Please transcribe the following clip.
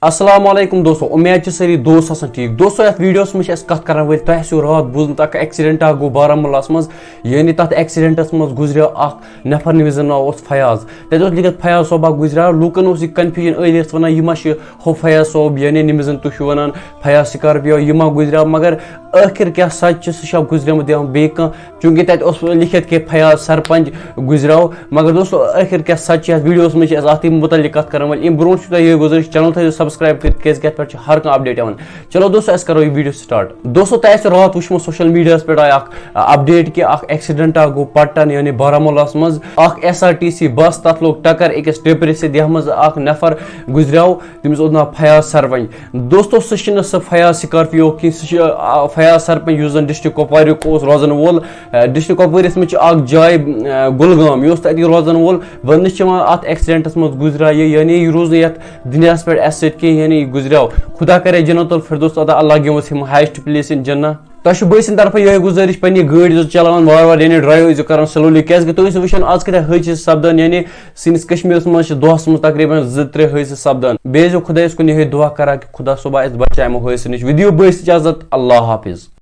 अस्सलामुअलैकुम दोस्तों, उम्मीद है सारी दोस्त आसान ठीक। दोस्तों यथ वीडियोस में कत कर वल तह रात बोजन एक्सीडेंट गो बारामूला मज, यानी तथ एक्सीडेंटस मज गुजर नफर नमिस नाव फयाज। तत लिखित फयाज सोबा गुजर। लूकन कन्फ्यूजन अलियत वन यह हो फयाज सोब यानी नमिस तुम वन फयाज स्कॉर्पियो यह गुजर, मगर आखिर क्या सच सह गुजरमुत बे चूंकि तत लिखित कि फयाज सरपंच गुजराव, मगर दोस्तों आखिर क्या सच वीडियोस में अत मुतल कत कर वल। ब्रो ये गुजारिश चैनल थो सब्सक्राइब कर हर कह अपडेट आन। चलो दोस्तों अस करो वीडियो स्टार्ट। दोस्तों तह रात वो सोशल मीडिया पे अपडेट कि एक्सीडेंट गो पटन यानी बारामूला मज SRTC बस तथ लोग टक्कर अकिस टिप्पर सह नफर गुजराव, तमिस नाव फयाज सरपंच। दोस्तों सह फयाज स्कॉर्पियो कि फयाज सरपंच उस डिस्ट्रिक्ट कुपवार रोजन वोल। डिस्ट्रिक्ट कुपवारिस में जाय गुलगाम यह तक रोजन वोल। वन अत एक्सीडेंटस मज गुजरा यानी यह रोज ये दुनियास पे अस यानी गुजराव। खुदा करे जन्नतुल फिरदौस अता Allah gives him highest place in जन्नत। तुम बसन तरफ यह गुजारिश पे गाड़ी चलान वार यानी ड्राइव कर स्लोली क्या तुम वो आज कत हादि सपदान यानी सनिस कश्मीर मज दोहस मज तकरीबन 2-3 हादि सपदान। बे खुदा कुन यह दुआ करा कि खुदा सुबह बचाए हादि नश। वीडियो बस इजाजत, अल्लाह हाफिज।